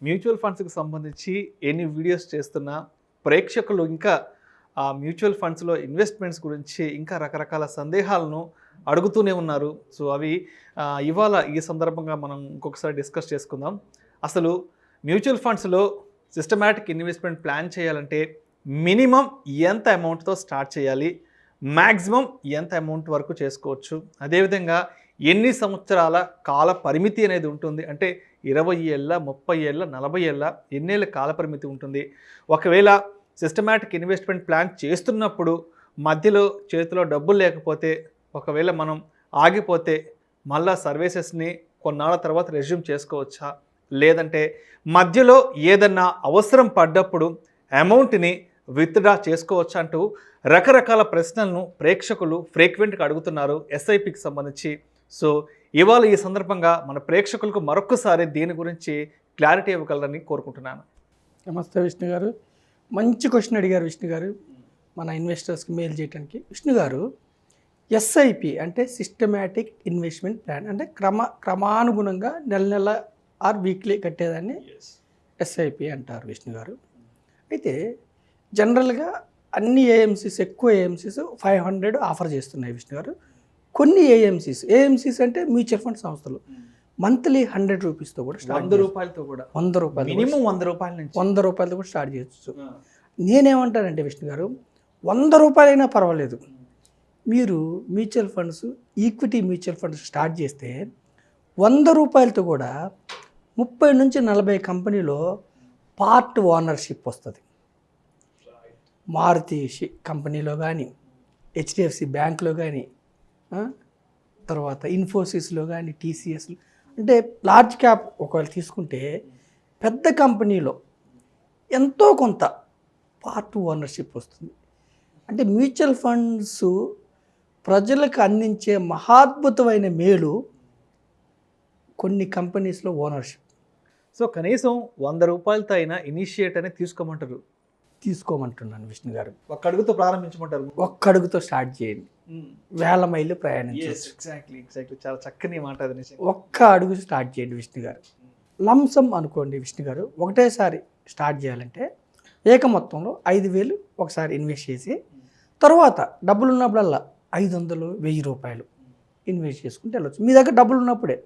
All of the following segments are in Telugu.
మ్యూచువల్ ఫండ్స్కి సంబంధించి ఎన్ని వీడియోస్ చేస్తున్నా ప్రేక్షకులు ఇంకా ఆ మ్యూచువల్ ఫండ్స్లో ఇన్వెస్ట్మెంట్స్ గురించి ఇంకా రకరకాల సందేహాలను అడుగుతూనే ఉన్నారు. సో అవి ఇవాళ ఈ సందర్భంగా మనం ఇంకొకసారి డిస్కస్ చేసుకుందాం. అసలు మ్యూచువల్ ఫండ్స్లో సిస్టమాటిక్ ఇన్వెస్ట్మెంట్ ప్లాన్ చేయాలంటే మినిమం ఎంత అమౌంట్తో స్టార్ట్ చేయాలి, మ్యాక్సిమం ఎంత అమౌంట్ వరకు చేసుకోవచ్చు, అదేవిధంగా ఎన్ని సంవత్సరాల కాల పరిమితి అనేది ఉంటుంది, అంటే 20 ఏళ్ళ, 30 ఏళ్ళ, 40 ఏళ్ళ, ఎన్నేళ్ళ కాల పరిమితి ఉంటుంది. ఒకవేళ సిస్టమాటిక్ ఇన్వెస్ట్మెంట్ ప్లాన్ చేస్తున్నప్పుడు మధ్యలో చేతిలో డబ్బులు లేకపోతే, ఒకవేళ మనం ఆగిపోతే మళ్ళా సర్వీసెస్ని కొన్నాళ్ళ తర్వాత రెజ్యూమ్ చేసుకోవచ్చా, లేదంటే మధ్యలో ఏదన్నా అవసరం పడ్డప్పుడు అమౌంట్ని విత్డ్రా చేసుకోవచ్చా అంటూ రకరకాల ప్రశ్నలను ప్రేక్షకులు ఫ్రీక్వెంట్గా అడుగుతున్నారు ఎస్ఐపికి సంబంధించి. సో ఇవాళ ఈ సందర్భంగా మన ప్రేక్షకులకు మరొకసారి దీని గురించి క్లారిటీ ఇవ్వగలరని కోరుకుంటున్నాను. నమస్తే విష్ణు గారు, మంచి క్వశ్చన్ అడిగారు విష్ణు గారు. మన ఇన్వెస్టర్స్కి మెయిల్ చేయడానికి విష్ణు గారు, ఎస్ఐపి అంటే సిస్టమాటిక్ ఇన్వెస్ట్మెంట్ ప్లాన్, అంటే క్రమానుగుణంగా నెల ఆర్ వీక్లీ కట్టేదాన్ని ఎస్ఐపి అంటారు విష్ణు గారు. అయితే జనరల్గా అన్ని ఏఎంసీస్, ఎక్కువ ఏఎంసీస్ 500 ఆఫర్ చేస్తున్నాయి విష్ణు గారు. కొన్ని ఏఎంసీస్ అంటే మ్యూచువల్ ఫండ్ సంస్థలు మంత్లీ 100 రూపీస్తో కూడా స్టార్ట్, 100 రూపాయలతో కూడా, 100 రూపాయలు, మినిమం 100 రూపాయల నుంచి 100 రూపాయలతో కూడా స్టార్ట్ చేయొచ్చు. నేనేమంటానంటే విష్ణు గారు, 100 రూపాయలైనా పర్వాలేదు, మీరు mutual funds, equity mutual funds start చేస్తే 100 రూపాయలతో కూడా 30 నుంచి 40 కంపెనీలో పార్ట్ ఓనర్షిప్ వస్తుంది. మారుతి కంపెనీలో కానీ, హెచ్డిఎఫ్సి బ్యాంక్లో కానీ, తర్వాత ఇన్ఫోసిస్లో కానీ, టీసీఎస్లో, అంటే లార్జ్ క్యాప్ ఒకవేళ తీసుకుంటే పెద్ద కంపెనీలో ఎంతో కొంత పార్ట్ ఓనర్షిప్ వస్తుంది. అంటే మ్యూచువల్ ఫండ్స్ ప్రజలకు అందించే మహాద్భుతమైన మేలు కొన్ని కంపెనీస్లో ఓనర్షిప్. సో కనీసం 100 రూపాయలతో అయినా ఇనిషియేట్ అనేది తీసుకోమంటున్నాను విష్ణు గారు. ఒక్క అడుగుతో ప్రారంభించమంటారు. ఒక్క అడుగుతో స్టార్ట్ చేయండి, వేల మైళ్ళు ప్రయాణించవచ్చు. ఎగ్జాక్ట్లీ చాలా చక్కని మాట అది. ఒక్క అడుగు స్టార్ట్ చేయండి విష్ణు గారు. లంసమ్ అనుకోండి విష్ణు గారు, ఒకటేసారి స్టార్ట్ చేయాలంటే ఏక మొత్తంలో 5,000 ఒకసారి ఇన్వెస్ట్ చేసి, తర్వాత డబ్బులు ఉన్నప్పుడల్లా 500, 1000 రూపాయలు ఇన్వెస్ట్ చేసుకుంటే వెళ్ళచ్చు. మీ దగ్గర డబ్బులు ఉన్నప్పుడే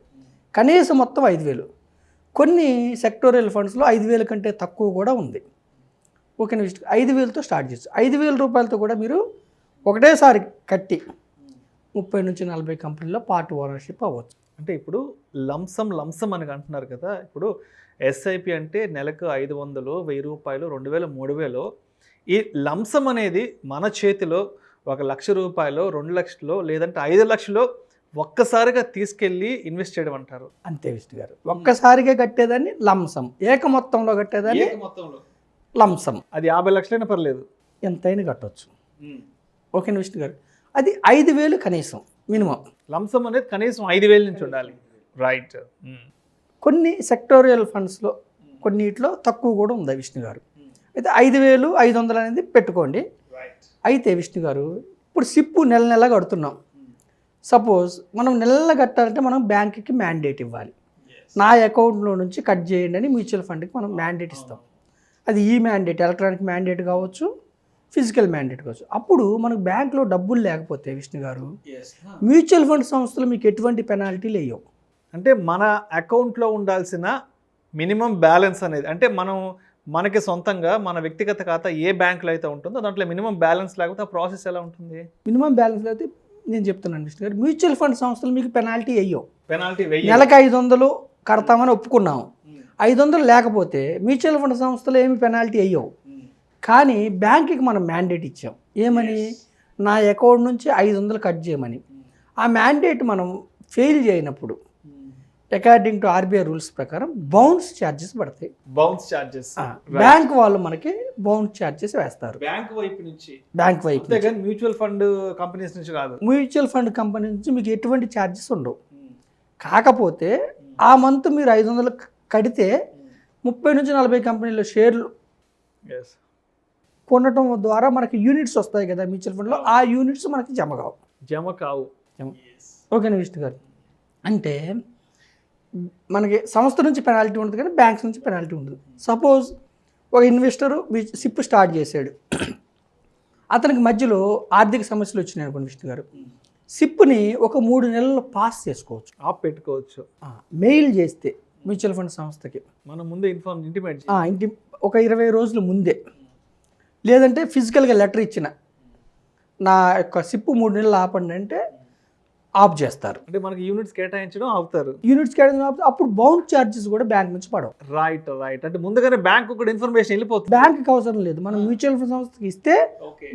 కనీసం మొత్తం 5,000. కొన్ని సెక్టోరియల్ ఫండ్స్లో 5,000 కంటే తక్కువ కూడా ఉంది. ఓకేనా విష్ణు, 5,000తో స్టార్ట్ చేయొచ్చు. 5,000 రూపాయలతో కూడా మీరు ఒకటేసారి కట్టి 30 నుంచి 40 కంపెనీలో పార్ట్ ఓనర్షిప్ అవ్వచ్చు. అంటే ఇప్పుడు లంసమ్ అని అంటున్నారు కదా, ఇప్పుడు ఎస్ఐపి అంటే నెలకు 500, 1000 రూపాయలు, 2,000, 3,000. ఈ లంసమ్ అనేది మన చేతిలో 1,00,000 రూపాయలు, 2 లక్షలు, లేదంటే 5 లక్షలు ఒక్కసారిగా తీసుకెళ్ళి ఇన్వెస్ట్ చేయడం అంటారు. అంతే విష్ణు గారు, ఒక్కసారిగా కట్టేదాన్ని లంసమ్, ఏక మొత్తంలో కట్టేదాన్ని లంసమ్. అది 50 లక్షలైనా పర్లేదు, ఎంతైనా కట్టవచ్చు. ఓకేనా విష్ణు గారు, అది 5,000 కనీసం మినిమం. లంసమ్ అనేది కనీసం 5,000 నుంచి ఉండాలి. రైట్. కొన్ని సెక్టోరియల్ ఫండ్స్లో కొన్నిట్లో తక్కువ కూడా ఉంది విష్ణు గారు. అయితే 5,500 అనేది పెట్టుకోండి. అయితే విష్ణు గారు, ఇప్పుడు సిప్పు నెల కడుతున్నాం. సపోజ్ మనం నెల కట్టాలంటే మనం బ్యాంక్కి మ్యాండేట్ ఇవ్వాలి. నా అకౌంట్లో నుంచి కట్ చేయండి అని మ్యూచువల్ ఫండ్కి మనం మ్యాండేట్ ఇస్తాం. అది ఈ మ్యాండేట్ ఎలక్ట్రానిక్ మ్యాండేట్ కావచ్చు, ఫిజికల్ మ్యాండేట్ కావచ్చు. అప్పుడు మనకు బ్యాంక్లో డబ్బులు లేకపోతే విష్ణు గారు, మ్యూచువల్ ఫండ్ సంస్థలు మీకు ఎటువంటి పెనాల్టీలు వేయవు. అంటే మన అకౌంట్లో ఉండాల్సిన మినిమం బ్యాలెన్స్ అనేది, అంటే మనకి సొంతంగా మన వ్యక్తిగత ఖాతా ఏ బ్యాంకులో అయితే ఉంటుందో దాంట్లో మినిమం బ్యాలెన్స్ లేకపోతే ఆ ప్రాసెస్ ఎలా ఉంటుంది? మినిమం బ్యాలెన్స్ అయితే నేను చెప్తున్నాను విష్ణు గారు, మ్యూచువల్ ఫండ్ సంస్థలు మీకు పెనాల్టీ వేయవు. నెలకు నెలకు 500 కడతామని ఒప్పుకున్నాము, 500 లేకపోతే మ్యూచువల్ ఫండ్ సంస్థలు ఏమి పెనాల్టీ వేయవు. కానీ బ్యాంకుకి మనం మ్యాండేట్ ఇచ్చాం, ఏమని, నా అకౌంట్ నుంచి 500 కట్ చేయమని. ఆ మ్యాండేట్ మనం ఫెయిల్ చేయనప్పుడు అకార్డింగ్ టు ఆర్బీఐ రూల్స్ ప్రకారం బౌన్స్ ఛార్జెస్ పడతాయి. బౌన్స్ ఛార్జెస్ బ్యాంక్ వాళ్ళు మనకి బౌన్స్ ఛార్జెస్ వేస్తారు. బ్యాంక్ వైపు నుంచి మ్యూచువల్ ఫండ్ కంపెనీస్ నుంచి కాదు. మ్యూచువల్ ఫండ్ కంపెనీ నుంచి మీకు ఎటువంటి ఛార్జెస్ ఉండవు. కాకపోతే ఆ మంత్ మీరు 500 కడితే 30 నుంచి 40 కంపెనీలో షేర్లు కొనటం ద్వారా మనకి యూనిట్స్ వస్తాయి కదా మ్యూచువల్ ఫండ్లో, ఆ యూనిట్స్ మనకి జమ కావు. ఓకేనా విష్ణు గారు, అంటే మనకి సంస్థ నుంచి పెనాల్టీ ఉంటుంది కానీ బ్యాంక్స్ నుంచి పెనాల్టీ ఉంటుంది. సపోజ్ ఒక ఇన్వెస్టర్ సిప్ స్టార్ట్ చేశాడు, అతనికి మధ్యలో ఆర్థిక సమస్యలు వచ్చినాయి అనుకోండి విష్ణు గారు, సిప్ని ఒక 3 నెలల్లో పాస్ చేసుకోవచ్చు, ఆప్ పెట్టుకోవచ్చు. మెయిల్ చేస్తే మ్యూచువల్ ఫండ్ సంస్థకి మనం ముందే ఇంటిమేట్ ఒక 20 రోజుల ముందే, లేదంటే ఫిజికల్గా లెటర్ ఇచ్చిన నా యొక్క సిప్ 3 నెలలు ఆపండి అంటే ఆఫ్ చేస్తారు. అంటే మనకి యూనిట్స్ కేటాయించడం ఆపుతారు. యూనిట్స్ కేటాయించడం ఆపితే అప్పుడు బౌండ్ ఛార్జెస్ కూడా బ్యాంక్ నుంచి పడవు. రైట్. అంటే ముందుగానే బ్యాంక్ కూడా ఇన్ఫర్మేషన్ వెళ్ళిపోతుంది. బ్యాంక్కి అవసరం లేదు, మనం మ్యూచువల్ ఫండ్ సంస్థకి ఇస్తే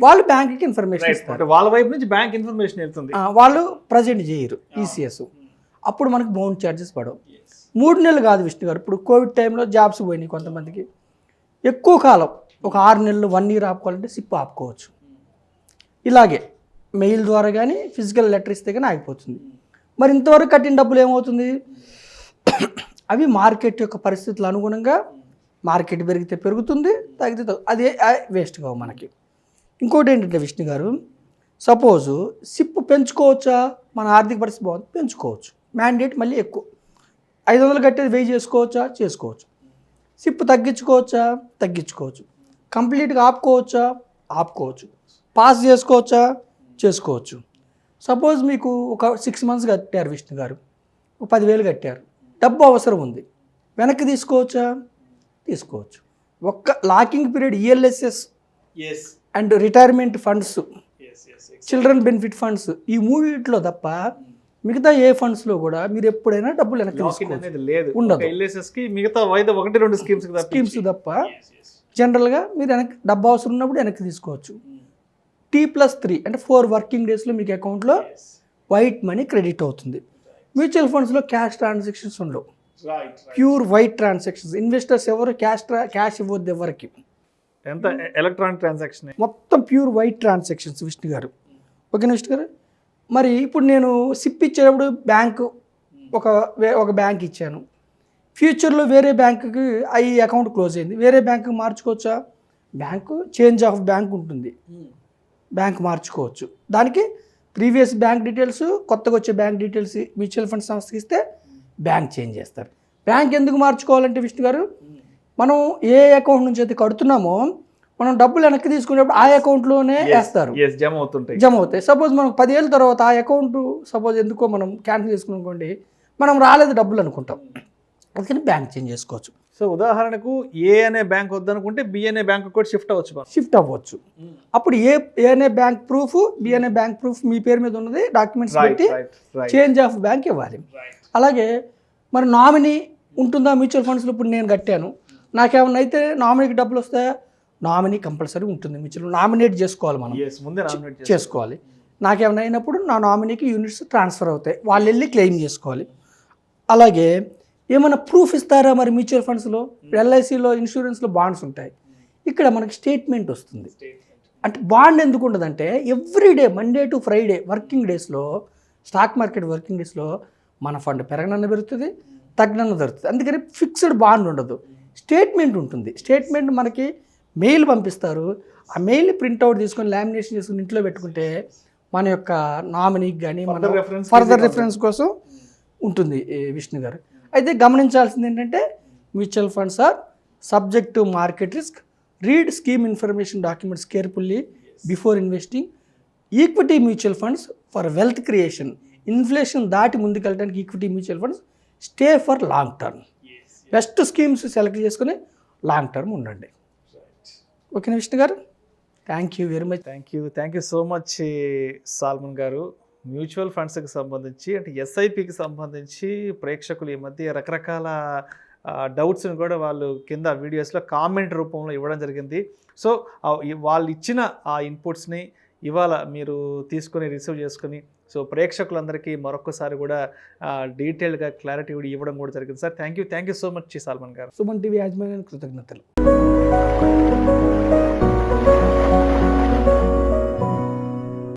వాళ్ళు బ్యాంక్కి ఇన్ఫర్మేషన్ ఇస్తారు. అంటే వాళ్ళ వైపు నుంచి బ్యాంక్ ఇన్ఫర్మేషన్ వెళ్తుంది, వాళ్ళు ప్రజెంట్ చేయరు ఈసీఎస్, అప్పుడు మనకు బౌండ్ ఛార్జెస్ పడవు. 3 నెలలు కాదు విష్ణు గారు, ఇప్పుడు కోవిడ్ టైంలో జాబ్స్ పోయినాయి కొంతమందికి, ఎక్కువ కాలం ఒక 6 నెలలు 1 year ఆపుకోవాలంటే సిప్ ఆపుకోవచ్చు. ఇలాగే మెయిల్ ద్వారా కానీ ఫిజికల్ లెటర్ ఇస్తే కానీ ఆగిపోతుంది. మరి ఇంతవరకు కట్టిన డబ్బులు ఏమవుతుంది, అవి మార్కెట్ యొక్క పరిస్థితులు అనుగుణంగా మార్కెట్ పెరిగితే పెరుగుతుంది, తగ్గితే అదే వేస్ట్ కావు మనకి. ఇంకోటి ఏంటంటే విష్ణు గారు, సపోజు సిప్ పెంచుకోవచ్చా, మన ఆర్థిక పరిస్థితి బాగుంది పెంచుకోవచ్చు, మ్యాండేట్ మళ్ళీ ఎక్కువ 500 కట్టేది 1000 చేసుకోవచ్చా, చేసుకోవచ్చు. సిప్ తగ్గించుకోవచ్చా, తగ్గించుకోవచ్చు. కంప్లీట్గా ఆపుకోవచ్చా, ఆపుకోవచ్చు. పాస్ చేసుకోవచ్చా, చేసుకోవచ్చు. సపోజ్ మీకు ఒక 6 months కట్టారు విష్ణు గారు, ఒక 10,000 కట్టారు, డబ్బు అవసరం ఉంది, వెనక్కి తీసుకోవచ్చా, తీసుకోవచ్చు. ఒక్క locking period ELSS and retirement funds, children benefit funds, ఈ 3 తప్ప మిగతా ఏ ఫండ్స్లో కూడా మీరు ఎప్పుడైనా డబ్బులు వెనక్కి తీసుకోవచ్చు, ఉండదు. మిగతా 1-2 స్కీమ్స్ తప్ప జనరల్గా మీరు వెనక్కి డబ్బు అవసరం ఉన్నప్పుడు వెనక్కి తీసుకోవచ్చు. T+3 అంటే 4 working daysలో మీకు అకౌంట్లో వైట్ మనీ క్రెడిట్ అవుతుంది. మ్యూచువల్ ఫండ్స్లో క్యాష్ ట్రాన్సాక్షన్స్ ఉండవు, ప్యూర్ వైట్ ట్రాన్సాక్షన్స్. ఇన్వెస్టర్స్ ఎవరు క్యాష్ ఇవ్వద్దు ఎవరికి, ఎంత ఎలక్ట్రానిక్ ట్రాన్సాక్షన్, మొత్తం ప్యూర్ వైట్ ట్రాన్సాక్షన్స్ విష్ణు గారు. ఓకేనా విష్ణు గారు? మరి ఇప్పుడు నేను సిప్ ఇచ్చేటప్పుడు బ్యాంకు ఒక బ్యాంక్ ఇచ్చాను, ఫ్యూచర్లో వేరే బ్యాంకుకి ఈ అకౌంట్ క్లోజ్ అయింది, వేరే బ్యాంకుకి మార్చుకోవచ్చా? బ్యాంకు చేంజ్ ఆఫ్ బ్యాంక్ ఉంటుంది, బ్యాంక్ మార్చుకోవచ్చు. దానికి ప్రీవియస్ బ్యాంక్ డీటెయిల్స్, కొత్తగా వచ్చే బ్యాంక్ డీటెయిల్స్ మ్యూచువల్ ఫండ్ సంస్థకి ఇస్తే బ్యాంక్ చేంజ్ చేస్తారు. బ్యాంక్ ఎందుకు మార్చుకోవాలంటే విష్ణు గారు, మనం ఏ అకౌంట్ నుంచి అయితే కడుతున్నామో మనం డబ్బులు వెనక్కి తీసుకునేప్పుడు ఆ అకౌంట్లోనే వేస్తారు, జమ అవుతాయి. సపోజ్ మనకు 10 ఏళ్ళ తర్వాత ఆ అకౌంట్ సపోజ్ ఎందుకో మనం క్యాన్సిల్ చేసుకునుకోండి, మనం రాలేదు డబ్బులు అనుకుంటాం, అందుకని బ్యాంక్ చేంజ్ చేసుకోవచ్చు. సో ఉదాహరణకు ఏ అనే బ్యాంక్ వద్దనుకుంటే బి అనే బ్యాంక్ కూడా షిఫ్ట్ అవ్వచ్చు. అప్పుడు ఏ అనే బ్యాంక్ ప్రూఫ్, బి అనే బ్యాంక్ ప్రూఫ్ మీ పేరు మీద ఉన్నది డాక్యుమెంట్స్ పెట్టి చేంజ్ ఆఫ్ బ్యాంక్ ఇవ్వాలి. అలాగే మరి నామినీ ఉంటుందా మ్యూచువల్ ఫండ్స్లో? ఇప్పుడు నేను కట్టాను, నాకేమన్నా అయితే నామినీకి డబ్బులు వస్తాయా? నామినీ కంపల్సరీ ఉంటుంది, మ్యూచువల్ నామినేట్ చేసుకోవాలి, మనం చేసుకోవాలి. నాకేమైనా అయినప్పుడు నా నామినీకి యూనిట్స్ ట్రాన్స్ఫర్ అవుతాయి, వాళ్ళు వెళ్ళి క్లెయిమ్ చేసుకోవాలి. అలాగే ఏమైనా ప్రూఫ్ ఇస్తారా మరి మ్యూచువల్ ఫండ్స్లో? ఎల్ఐసిలో, ఇన్సూరెన్స్లో బాండ్స్ ఉంటాయి, ఇక్కడ మనకి స్టేట్మెంట్ వస్తుంది. అంటే బాండ్ ఎందుకు ఉండదంటే everyday Monday to Friday working డేస్లో, స్టాక్ మార్కెట్ వర్కింగ్ డేస్లో మన ఫండ్ పెరగనన్న పెరుగుతుంది, తగ్గనన్న దొరుకుతుంది. అందుకని ఫిక్స్డ్ బాండ్ ఉండదు, స్టేట్మెంట్ ఉంటుంది. స్టేట్మెంట్ మనకి మెయిల్ పంపిస్తారు, ఆ మెయిల్ని ప్రింట్అవుట్ తీసుకొని లామినేషన్ చేసుకుని ఇంట్లో పెట్టుకుంటే మన యొక్క నామినీకి కానీ ఫర్దర్ రెఫరెన్స్ కోసం ఉంటుంది విష్ణు గారు. అయితే గమనించాల్సింది ఏంటంటే mutual funds are subject to market risk, read scheme information documents carefully before investing. Equity mutual funds for wealth creation, inflation దాటి ముందుకెళ్ళడానికి equity mutual funds stay for long term. Best schemes select చేసుకుని లాంగ్ టర్మ్ ఉండండి. ఓకేనా విష్ణు గారు? Thank you very much. Thank you so much salmon గారు. మ్యూచువల్ ఫండ్స్కి సంబంధించి అంటే ఎస్ఐపికి సంబంధించి ప్రేక్షకులు ఈ మధ్య రకరకాల డౌట్స్ని కూడా వాళ్ళు కింద వీడియోస్లో కామెంట్ రూపంలో ఇవ్వడం జరిగింది. సో వాళ్ళు ఇచ్చిన ఆ ఇన్పుట్స్ని ఇవాళ మీరు తీసుకొని రిసీవ్ చేసుకొని సో ప్రేక్షకులందరికీ మరొకసారి కూడా డీటెయిల్గా క్లారిటీ కూడా ఇవ్వడం కూడా జరిగింది. Sir thank you so much salmon గారు. సుమన్ టీవీ యాజమాన్యానికి కృతజ్ఞతలు.